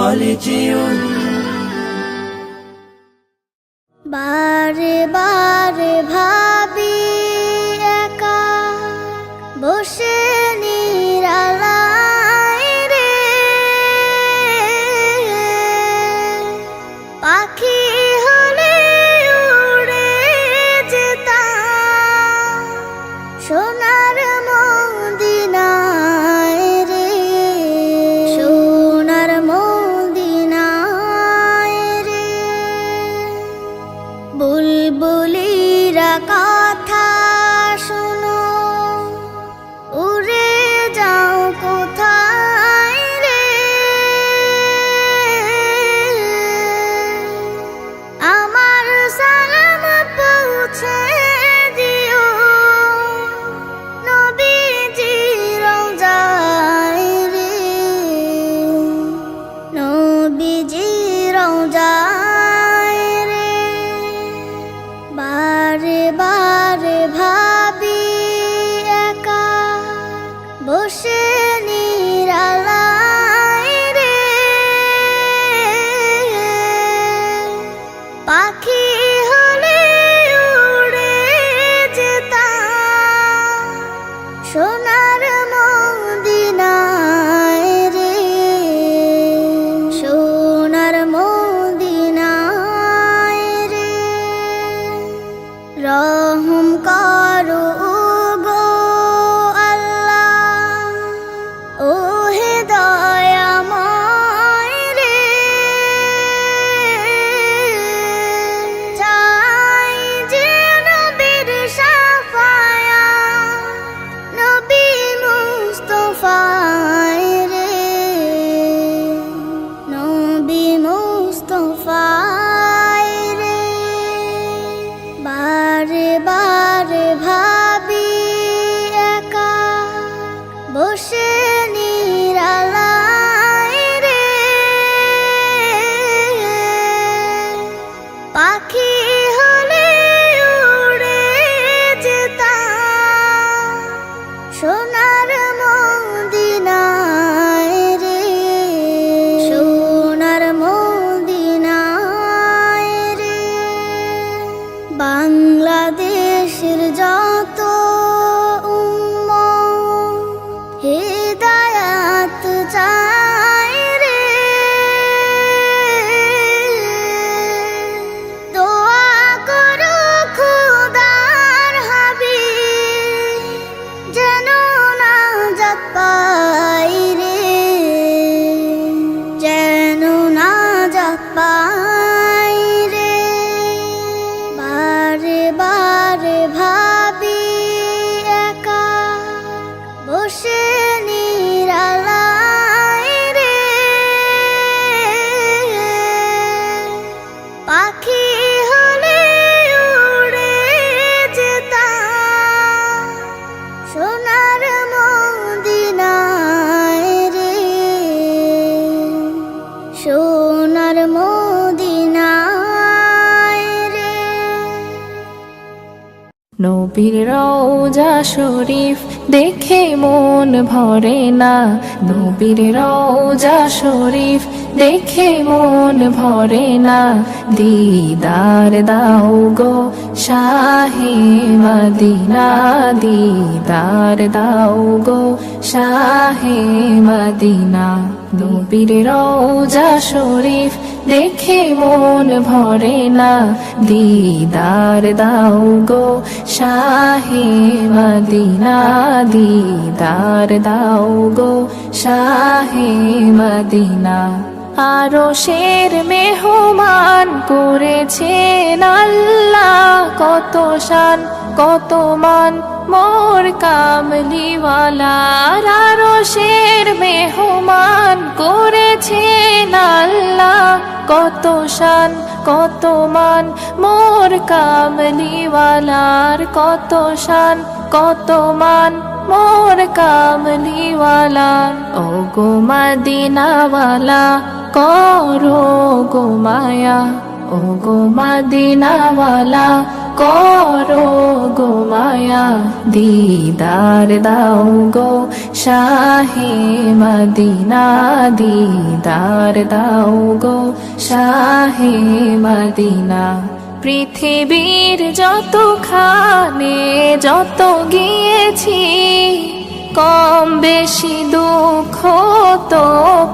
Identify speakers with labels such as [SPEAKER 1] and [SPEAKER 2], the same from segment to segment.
[SPEAKER 1] কলেজিয়ম।
[SPEAKER 2] বারে বারে ভাবি একা বসে নিরালায় রে, পাখি হলে উড়ে যেতাম সোনার মদিনায় রে, সোনার মদিনায় রে। বুলবুলিরা কথা শোনো, উড়ে যাও কোথায় রে, আমার সালাম পৌঁছে দিও নবীজি রওজায় রে, নবীজি রওজায় রে। বারে বারে ভাবি একা বসে নিরালায় রে, পাখি হলে উড়ে যেতাম সোনার মদিনায় রে, সোনার মদিনায় রে। রহম করো গো আল্লাহ, ও হে দয়াময় রে, চাই যে নবীর শাফায়াত, নবী মুস্তাফায় রে, নবী মুস্তাফায় রে। বারে বারে ভাবি একা বসে নিরালায় রে, পাখি হলে উড়ে যেতাম সোনার মদিনায় রে, সোনার মদিনায় রে। বাংলাদেশের যত উম্মত হিদায়াত চায় রে, দোয়া করো খোদার হাবিব যেন নাজাত পাই রে, যেন নাজাত পাই রে। বারে বারে ভাবি একা বসে নিরালায় রে, পাখি হলে উড়ে যেতাম সোনার মদিনায় রে, সোনার মদিনায় রে।
[SPEAKER 3] নবীর রওজা শরীফ দেখে মন ভরে না, নবীর রওজা শরীফ দেখে মন ভরে না। দিদার দাও গো শাহে মদিনা, দিদার দাও গো শাহে মদিনা। নবীর রওজা শরীফ দেখে মন ভরে না, দিদার দাও গো শাহে মদিনা, দিদার দাও গো শাহে মদিনা। আরশের মেহমান করেছেন আল্লাহ, কত শান কত মান মোর কামলিওয়ালার। আরশের মেহমান করেছেন আল্লাহ, কত শান কত মান মোর কামলিওয়ালার, কত শান কত মান মোর কামলিওয়ালার। ও গো মদিনাওয়ালা করো গো মায়া, ও গো মদিনাওয়ালা করো গো মায়া, দিদার দাও গো শাহে মদিনা, দিদার দাও গো শাহে মদিনা। পৃথিবীর যতখানে যত গিয়েছি, কম বেশি দুঃখ তো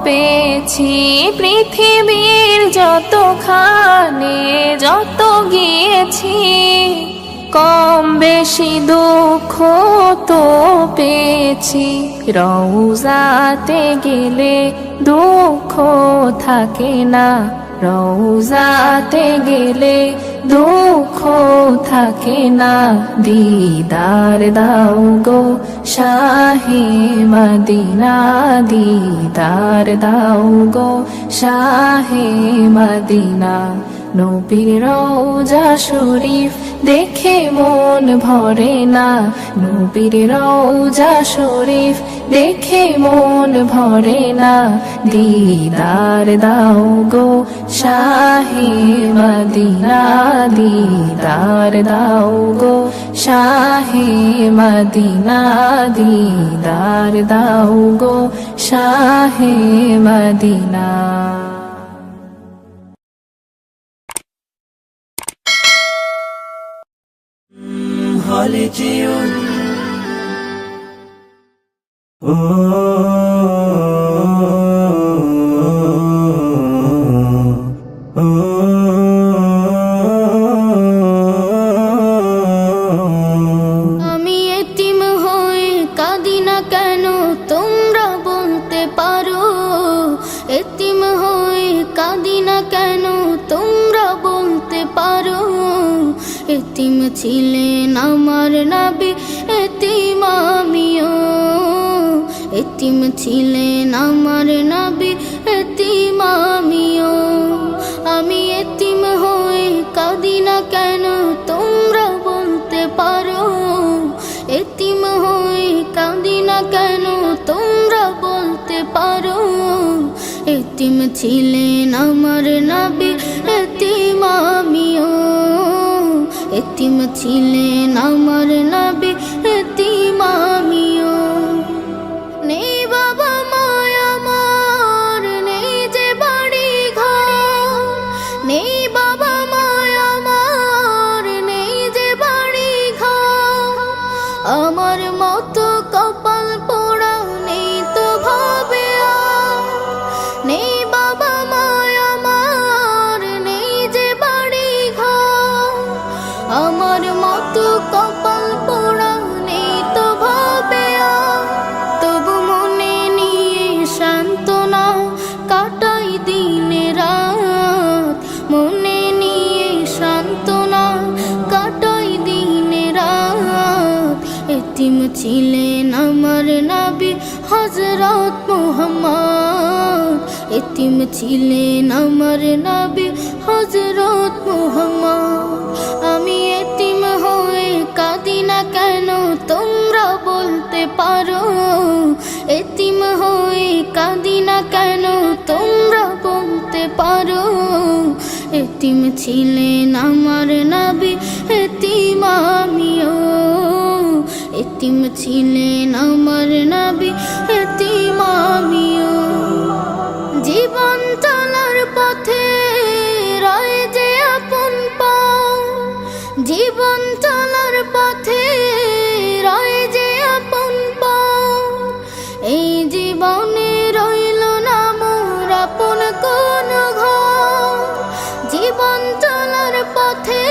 [SPEAKER 3] পেয়েছি। পৃথিবীর যতখানে যত গিয়েছি, কম বেশি দুঃখ তো পেয়েছি। রওজাতে গেলে দুঃখ থাকে না, রওজাতে গেলে দুঃখ থাকে না। দিদার দাও গো শাহে মদিনা, দিদার দাও গো শাহে মদিনা। নবীর রওজা শরীফ দেখে মন ভরে না, নবীর রওজা শরীফ দেখে মন ভরে না। দিদার দাও গো শাহে মদিনা, দিদার দাও গো শাহে মদিনা, দিদার দাও গো শাহে মদিনা।
[SPEAKER 1] হলে যেও
[SPEAKER 2] আমি এতিম হয়ে কাঁদি না কেন তোমরা বলতে পারো, এতিম হয়ে কাঁদি না কেন তোমরা বলতে পারো। এতিম ছিলেন আমার নবী, এতিম আমিও, এতিম ছিলেন আমার নবী, এতিম আমিও। আমি এতিম হয়ে কাঁদি না কেন তোমরা বলতে পারো, এতিম হয়ে কাঁদি না কেন তোমরা বলতে পারো। এতিম ছিলেন আমার নবী, এতিম আমিও, এতিম ছিলেন আমার নবী, এতিম আমিও। নেই বাবা মায় আমার, নেই যে বাড়ি ঘর, নেই বাবা মায় আমার, নেই যে বাড়ি ঘর। আমার মতো কপাল পোড়া নেই তো ভাবে আর, নেই বাবা মায় আমার, নেই যে বাড়ি ঘর। আমার মতো কপাল পোড়া নেই তো ভাবে আর, তবু মনে নিয়ে সান্ত্বনা কাটাই দিনে রাত, মনে নিয়ে সান্ত্বনা কাটাই দিনে রাত। এতিম ছিলেন আমার নবী হযরত মুহাম্মদ, এতিম ছিলেন আমার নবী হযরত মুহাম্মদ। আমি এতিম হয়ে কাঁদি না কেন তোমরা বলতে পারো, এতিম হয়ে কাঁদি না কেন তোমরা বলতে পারো। এতিম ছিলেন আমার নবী, এতিম আমিও, এতিম ছিলেন আমার নবী, এতিম আমিও। জীবন চলার পথে রয় যে আপন পাও, জীবন চলার পথে রয় যে আপন পাও। এই জীবনে রইল না মোর আপন কোন ঘর, জীবন চলার পথে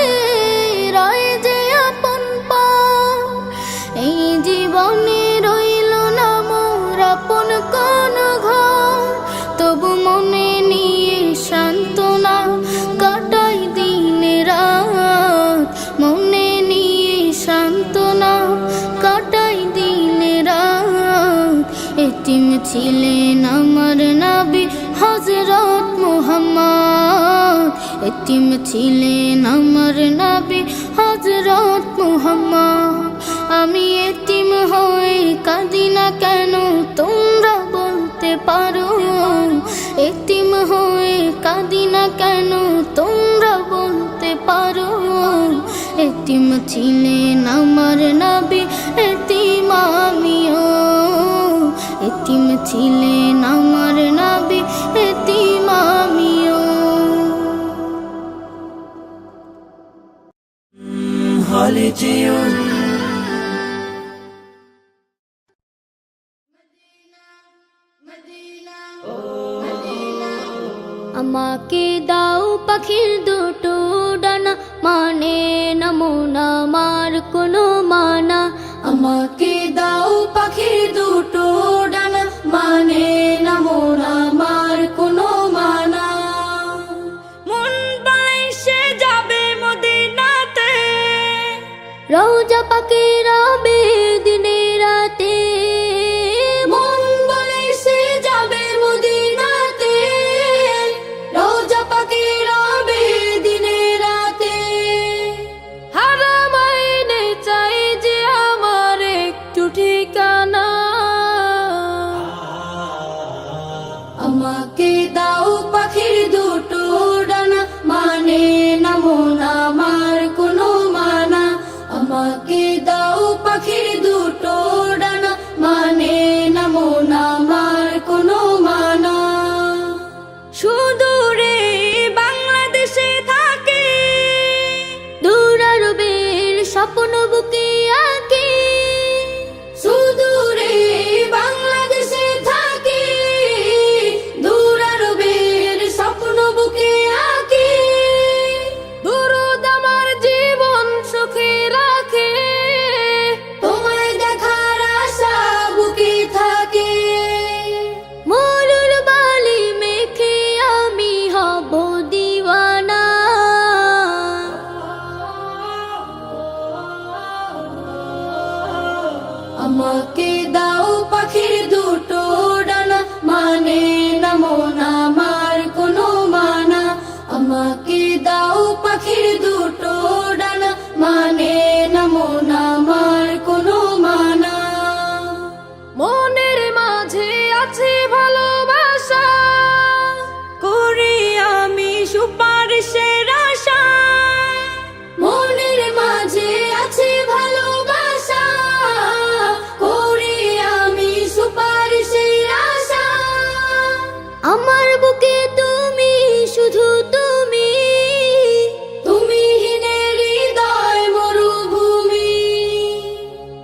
[SPEAKER 2] রয় যে আপন পাও। এই জীবনে রইল না মোর আপন কোন ঘর, তবু মনে নিয়ে সান্ত্বনা কাটাই দিনে রাত, মনে নিয়ে সান্ত্বনা কাটাই দিনে রাত। এতিম ছিলেন আমার নবী হযরত মুহাম্মদ, এতিম ছিলেন আমার নবী হযরত মুহাম্মদ। আমি এতিম হয়ে কাঁদি না কেন তোমরা বলতে পারো, এতিম হয়ে কাঁদি না কেন তোমরা বলতে পারো। এতিম ছিলেন আমার নবী এতিম আমিও এতিম ছিলেন আমার নবী এতিম আমিও
[SPEAKER 1] হলে যেও
[SPEAKER 2] আমাকে দাও পাখির দুটো ডানা মানে না মন আমার কোনো মানা আমাকে দাও পাখির দুটো ডানা মানে না মন আমার কোনো মানা মন বলে সে যাবে মদিনাতে রওজা পাকে রবে দিনে রাতে মন বলে সে যাবে মদিনাতে রওজা পাকে রবে দিনে রাতে হারাম আইনে চাই যে আমার একটু ঠিকানা আমাকে দাও পাখির দুটো ডানা মানে না মন আমার কোনো মানা আমাকে দাও পাখির দুটো ডানা মানে না মন আমার কোনো মানা সুদূরে বাংলাদেশে থাকে দূর আরবের স্বপ্ন বুকে আঁকে সুদূরে বাংলাদেশে থাকে দূর আরবের স্বপ্ন বুকে আঁকে দুরুদ আমার জীবন সুখে রাখে তোমায় দেখার আশা বুকে থাকে মরুর বালি মেখে আমি হব দিওয়ানা আমাকে দাও পাখির দুটো ডানা মানে না মন আমার কোনো মানা আমাকে দাও পাখির দুটো ডানা মানে না মন আমার কোনো মানা মনের মাঝে আছে ভালোবাসা করি আমি সুপারিশের আশা মনের মাঝে আছে ভালোবাসা করি আমি সুপারিশের আশা আমার বুকে তুমি শুধু তুমি তুমি হীনে হৃদয় মরুভূমি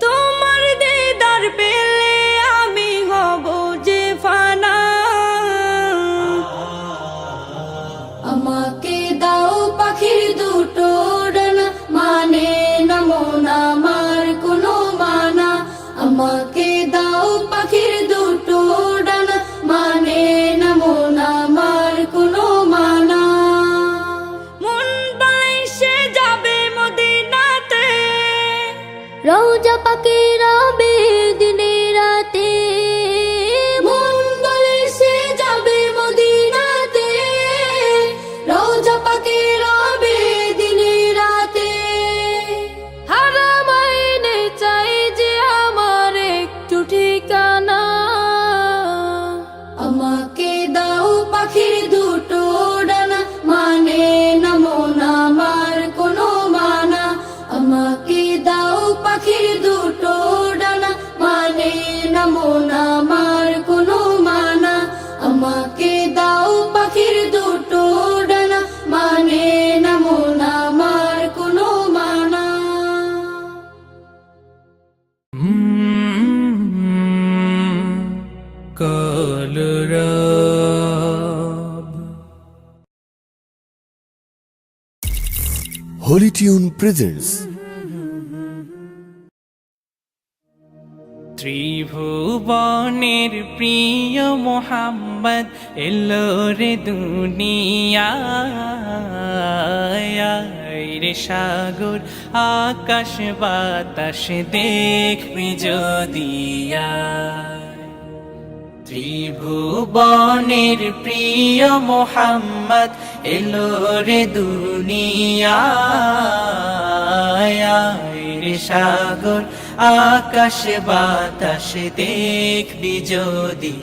[SPEAKER 2] তোমার দিদার পেলে আমি হব যে ফানা আমাকে দাও পাখির দুটো ডানা মানে না মন আমার কোনো মানা আমাকে দাও পাখির দুটো ডানা মানে না মন আমার কোনো মানা মন বলে সে যাবে মদিনাতে রওজা পাকে রবে দিনে রাতে মন বলে সে যাবে মদিনাতে রওজা পাকে রবে দিনে রাতে হারাম আইনে চাই যে আমার একটু ঠিকানা আমাকে দাও পাখির দুটো ডানা মানে না মন আমার কোনো মানা আমাকে দাও পাখির দুটো ডানা মানে না মন আমার কোনো মানা আমাকে দাও পাখির দুটো ডানা মানে না মন আমার কোনো মানা
[SPEAKER 1] কলরব হোলি টিউন প্রেজেন্টস
[SPEAKER 4] ত্রিভুবনের প্রিয় মোহাম্মদ এলো রে দুনিয়ায় রে সাগর আকাশ বাতাস দেখবি যদিয়া ত্রিভুবনের প্রিয় মোহাম্মদ এলো রে দুনিয়ায় রে সাগর আকাশ বাতাস দেখবি যদি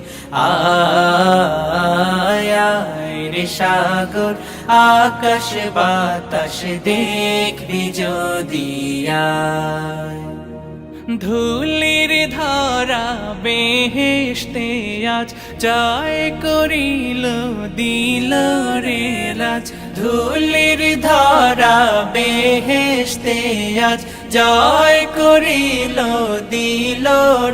[SPEAKER 4] আয় সাগর আকাশ বাতাস দেখবি যদি আয়। ধুলির ধরা বেহেশতে আজ জয় করিল দিল রে লাজ। ধুলির ধরা বেহেশতে আজ জয় করিল দিল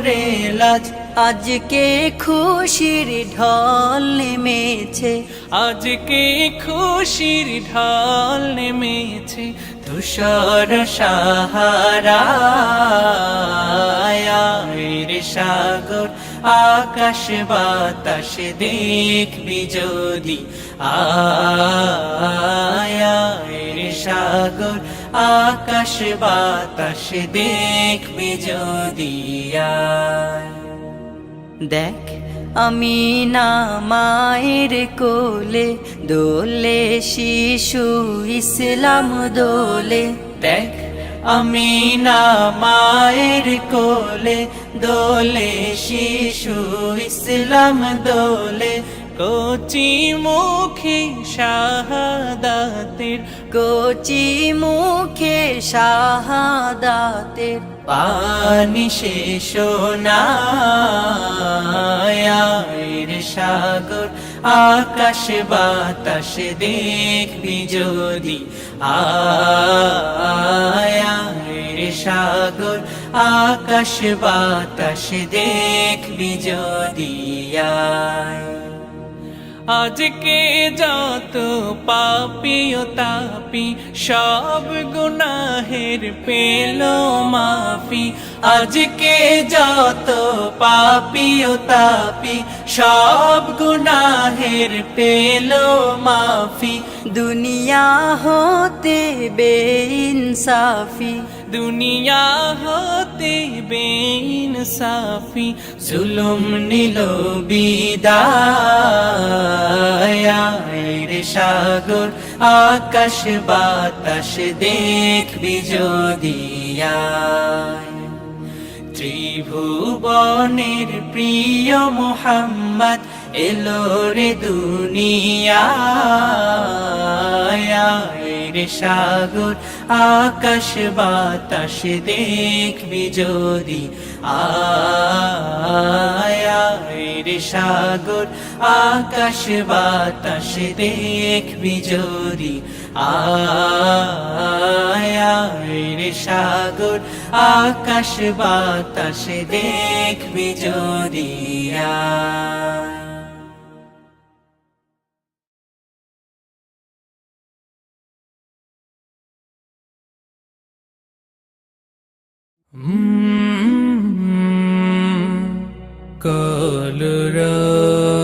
[SPEAKER 4] রে লাজ।
[SPEAKER 5] আজকে খুশির ঢল নেমেছে,
[SPEAKER 4] আজকে খুশির ঢল নেমেছে ধূসর সাহারায় রে সাগর আকাশ বাতাস দেখবি যদি আয় রে সাগর আকাশ বাতাস দেখবি যদি আয়।
[SPEAKER 5] দেখ আমি না মায়ের কোলে দোলে শিশু ইসলাম দোলে।
[SPEAKER 4] দেখ আমি না মায়ের কোলে দোলে শিশু ইসলাম দোলে। কচি মুখে শাহাদাতের,
[SPEAKER 5] কচি মুখে শাহাদাতের
[SPEAKER 4] পানি শেষ নায় রে সাগর আকাশ বাতাস দেখবি যদি আয় রে সাগর আকাশ বাতাস দেখবি যদি আয়। আজকে যত পাপী ও তাপি সব গুনাহের পেল মাফি। আজকে যত পাপী ও তাপি সব গুনাহের পেল মাফি।
[SPEAKER 5] দুনিয়া হতে বেইনসাফি,
[SPEAKER 4] দুনিয়া হতে বেইনসাফি জুলুম নিল বিদায় রে সাগর আকাশ বাতাস দেখবি যদি আয়। ত্রিভুবনের প্রিয় মোহাম্মদ এলো রে দুনিয়ায় রে সাগর আকাশ বাতাস দেখবি যদি আয় রে সাগর আকাশ বাতাস দেখবি যদি আয় রে সাগর আকাশ বাতাস দেখবি যদি আয়। কলরব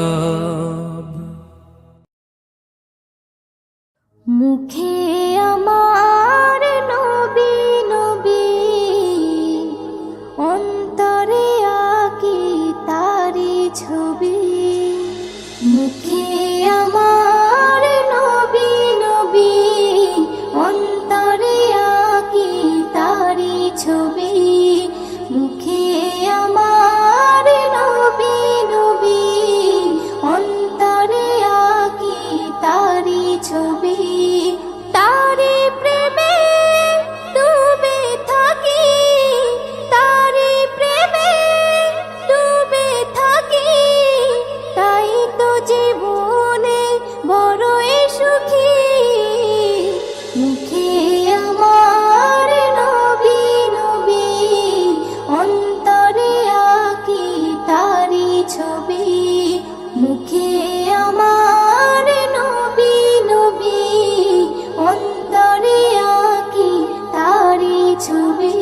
[SPEAKER 2] মুখে আমার নবী নবী, অন্তরে আঁকি তারি ছবি। মুখে আমার নবী নবী, অন্তরে আঁকি তারি ছবি। মুখে আমার নবী নবী, অন্তরে আঁকি তারি ছবি। তারি প্রেমে ডুবে থাকি, তারি প্রেমে ডুবে থাকি। তাই তো জীবনে বড়ই সুখী। মুখে আমার নবী নবী, অন্তরে আঁকি তারি ছবি। মুখে আমার নবী নবী, অন্তরে আঁকি তারি ছবি।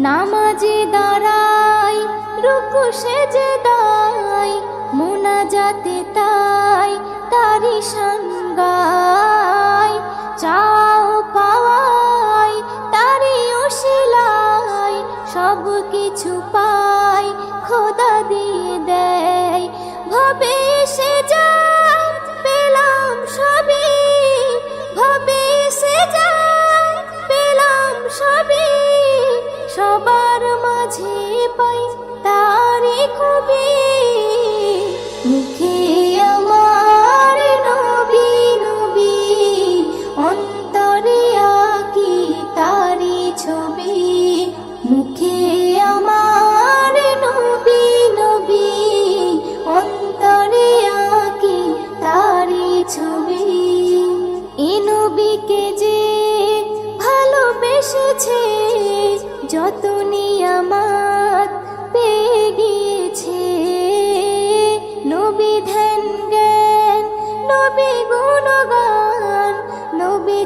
[SPEAKER 2] নামাজে দাঁড়াই রুকু সেজদাই, মুনাজাতে তাই তারি শান গাই। চাও পাওয়াই তারি উশিলাই, সব কিছু পাই খোদা দিয়ে দেয়। ভবে সে যায় পেলাম সবই, ভবে সে যায় পেলাম সবই। সবার মাঝে পাই তারি খুবই। মুখে আমার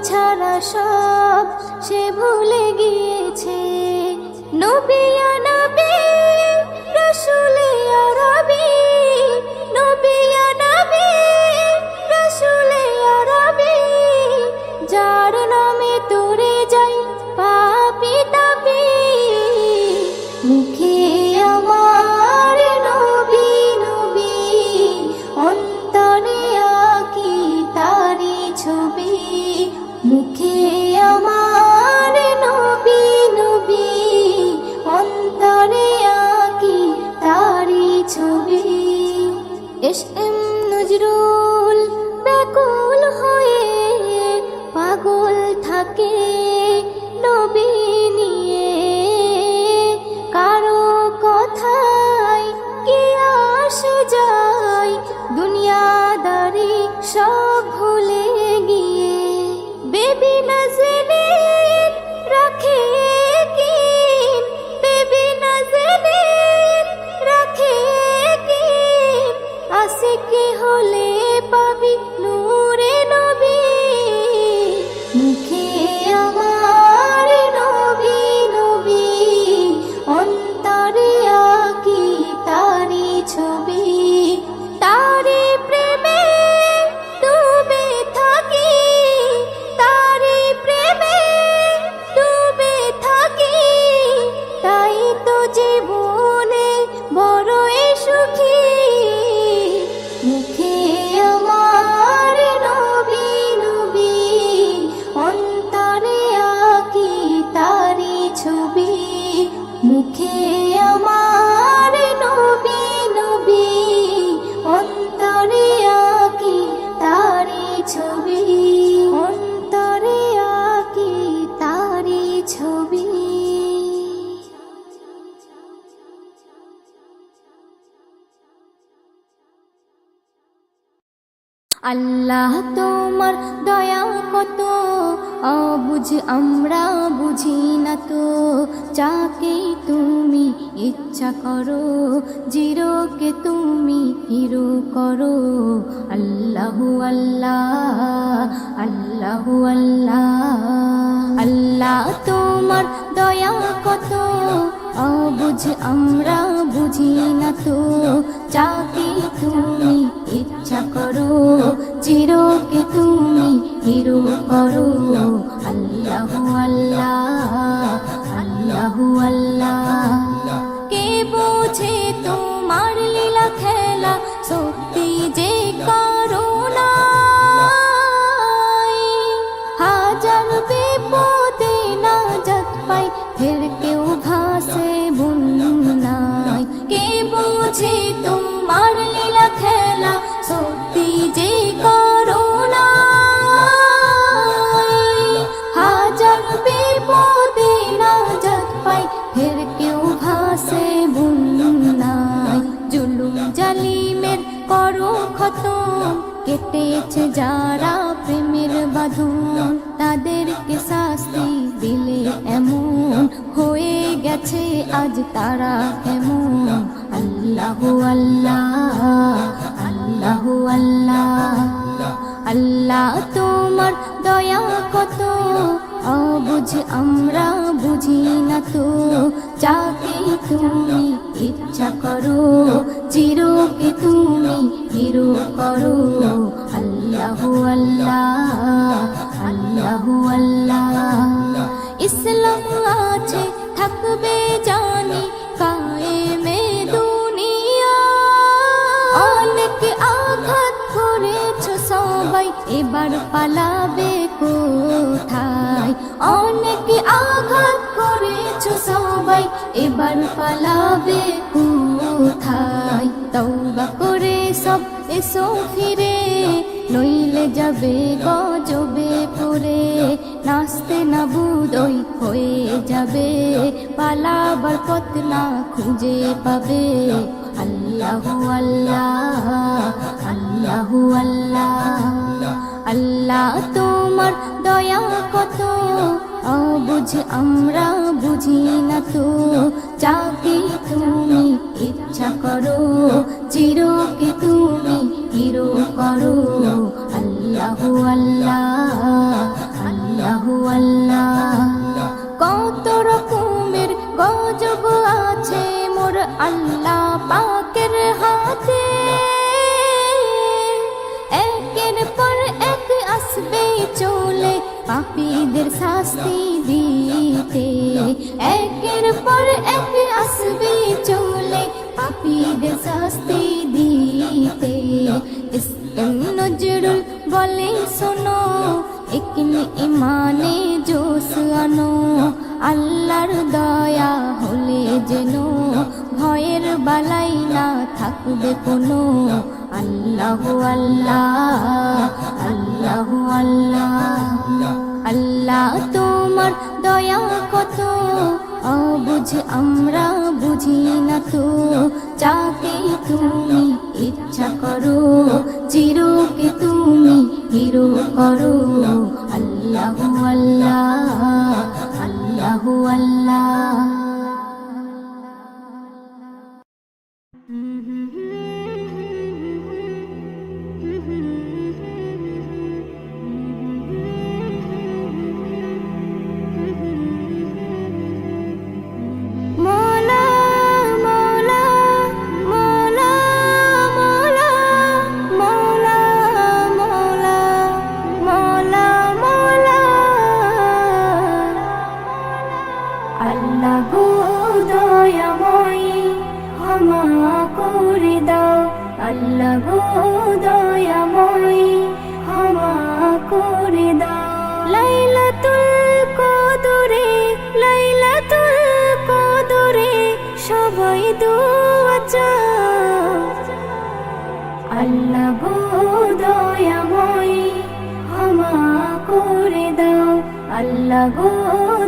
[SPEAKER 2] ছাড়া সব সে ভুলে গিয়েছে। নবী ইয়া নবী রাসূলে ইয়া রবি, নবী ইয়া নবী রাসূলে ইয়া রবি, যার নামে তোরে যাই পাপি তাপি। মুখে আমার নবী নবী, অন্তরে আঁকি তারি ছবি। মুখে আমার নবী নবী, অন্তরে আঁকি তারি ছবি। এস.এম. নজরুল ব্যাকুল হয়ে পাগল থাকে নবী নিয়ে। কারো কথায় কি আসে যায়, দুনিয়াদারি সব ভুলে গিয়ে। বেবি নাজনীন রাখে কি, বেবি নাজনীন রাখে কি, আশিকি হলে পাবি নূরে নবী। মুখে আমার নবী নবী, অন্তরে আঁকি তারি ছবি। তারি প্রেমে ডুবে থাকি, তারি প্রেমে ডুবে থাকি, তাই তো জীবনে বড়ই সুখী। মুখে আমার নবী নবী, অন্তরে আঁকি তারি ছবি। মুখে আমার নবী নবী, অন্তরে আঁকি তারি ছবি, অন্তরে আঁকি তারি ছবি। আল্লাহ তোমার দয়া কত অবুঝ আমরা বুঝি না তো। যাকে তুমি ইচ্ছা করো জিরোকে তুমি হিরো করো। আল্লাহু আল্লাহ আল্লাহু আল্লাহ। আল্লাহ তোমার দয়া কত অবুঝ আমরা বুঝি না তো। যাকে তুমি ইচ্ছা করো জিরোকে তুমি হিরো করো। আল্লাহু আল্লাহ আল্লাহু আল্লাহ। কে বোঝে তোমার লীলা খেলা, শক্তি যে করুণা। হাজার বিপদে নাজাত পাই, ফের কেউ ভাসে বন্যায়। কে বোঝে তোমার লীলা খেলা, শক্তি যে করুণা। হাজার বিপদে নাজাত পাই, ফের কেউ ভাসে বন্যায়। জুলুম জালিমের করো খতম, কেটেছে যারা প্রেমের বাঁধন। তাদেরকে শাস্তি দিলে এমন হয়ে গেছে আজ তারা কেমন। আল্লাহু আল্লাহ আল্লাহু আল্লাহ। আল্লাহ তোমার দয়া কত অবুঝ আমরা বুঝি না তো। যাকে তুমি ইচ্ছা করো জিরোকে তুমি হিরো করো। আল্লাহু আল্লাহ আল্লাহু আল্লাহ। ইসলাম আছে থাকবে জানি কায়েমে দুনিয়া। অনেক আঘাত করেছো সবাই, এবার পালাবে কোথায়। অনেক আঘাত করেছো সবাই, এবার পালাবে কোথায়। তওবা করে সব এসো ফিরে, নইলে যাবে গজবে পড়ে। নাচতে নাবুদ ওই হয়ে যাবে, পালাবার পথ না খুঁজে পাবে। আল্লাহু আল্লাহ আল্লাহু আল্লাহ। আল্লাহ তোমার দয়া কত অবুঝ আমরা বুঝি না তো। যাকে তুমি ইচ্ছা করো জিরোকে তুমি হিরো করো। আল্লাহু আল্লাহ পাপীদের শাস্তি দিতে, একের পর এক আসবে চলে পাপীদের শাস্তি দিতে। ইসলাম নজরুল বলে শোনো, একনি ইমানে জোশ আনো, আল্লাহর দয়া হলে যেন ভয়ের বালাই না থাকবে কোনো। আল্লাহু আল্লাহ, আল্লাহু আল্লাহ, আল্লাহ তোমার দয়া কত অবুঝ আমরা বুঝি না তো। যাকে তুমি ইচ্ছা করো চিরকে তুমি হিরো করো। আল্লাহু আল্লাহ, আল্লাহু আল্লাহ। আল্লাহ গো দয়াময়ী ক্ষমা করে দাও, আল্লাহ গো দয়াময়ী ক্ষমা করে দাও। লাইলাতুল কদরে, লাইলাতুল কদরে সবাই দোয়া চাও। আল্লাহ গো দয়াময়ী ক্ষমা করে দাও, আল্লাহ গো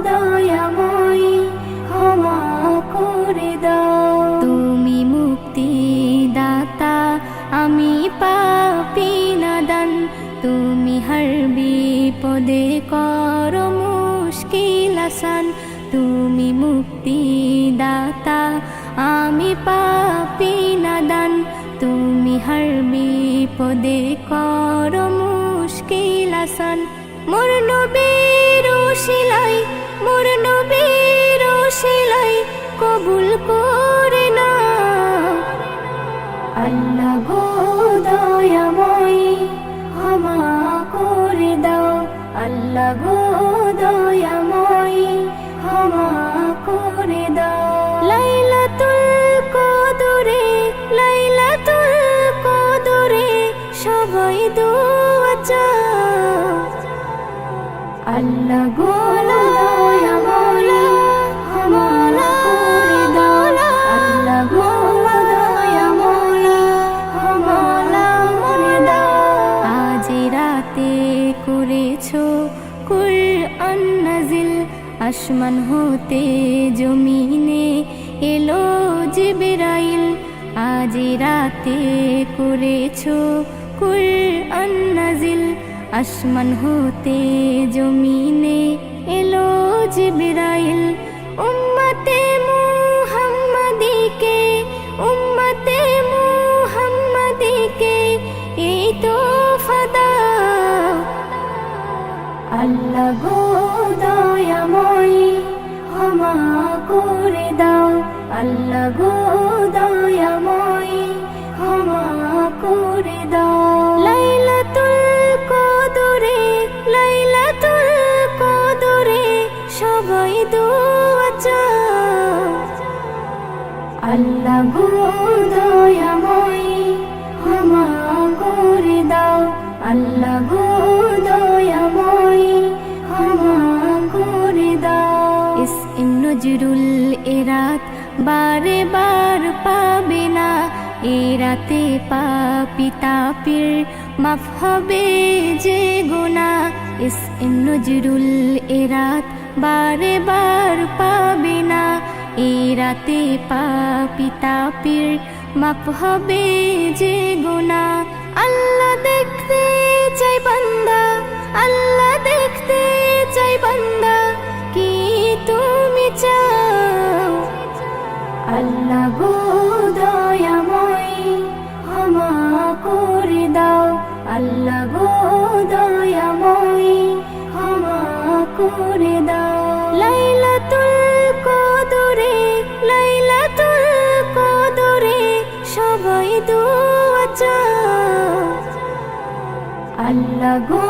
[SPEAKER 2] দয়াময়ী ক্ষমা করে দাও। তুমি মুক্তি দাতা আমি পাপী নাদান, তুমি হর বিপদে করো মুশকিল আসান। তুমি মুক্তি দাতা আমি পাপী নাদান, তুমি হর বিপদে করো মুশকিল আসান। মোর নবীর ওসিলাই, মোর নবীর ওসিলাই কবুল করে নাও। আল্লাহ গো দয়াময়ী ক্ষমা করে দাও, আল্লাহ গো দয়াময়ী ক্ষমা করে দাও। লাইলাতুল কদরে, লাইলাতুল কদরে সবাই দোয়া চাও। আল্লাহ গো দয়াময়ী ক্ষমা করে দাও, আল্লাহ গো দয়াময়ী ক্ষমা করে দাও। আজ রাতে করেছো কুরআন নাজিল, আসমান হতে জমিনে এলো জিবরাইল। আজ রাতে করেছো কুরআন নাজিল, আসমান হতে জমিনে এলো জিবরাইল। উম্মতে মুহাম্মাদিকে, উম্মতে মুহাম্মাদিকে এই তোফা দাও। আল্লাহ গো দয়াময়ী ক্ষমা করে দাও, আল্লাহ গো দয়াময়ী ক্ষমা করে দাও। লাইলাতুল কদরে, লাইলাতুল কদরে সবাই দোয়া চাও। আল্লাহ গো দয়াময়ী ক্ষমা করে দাও, আল্লাহ গো দয়াময়ী ক্ষমা করে দাও। ইসম নজরুল এরাত বারে বার পাবে না, এ রাতে পাপী তাপির মাফ হবে যে গুনাহ। ইসম নজরুল এরাত বারে বার পাবে না, এ রাতে পাপী তাপির মাফ হবে যে গুনাহ। আল্লাহ দেখতে চাই বান্দা, আল্লাহ দেখতে চাই বান্দা কি তুমি চাও। আল্লাহ গো দয়াময়ী ক্ষমা করে দাও, আল্লাহ গো দয়াময়ী ক্ষমা করে দাও। লাইলাতুল কদরে, লাইলাতুল কদরে সবাই দোয়া চাও। আল্লাহ গো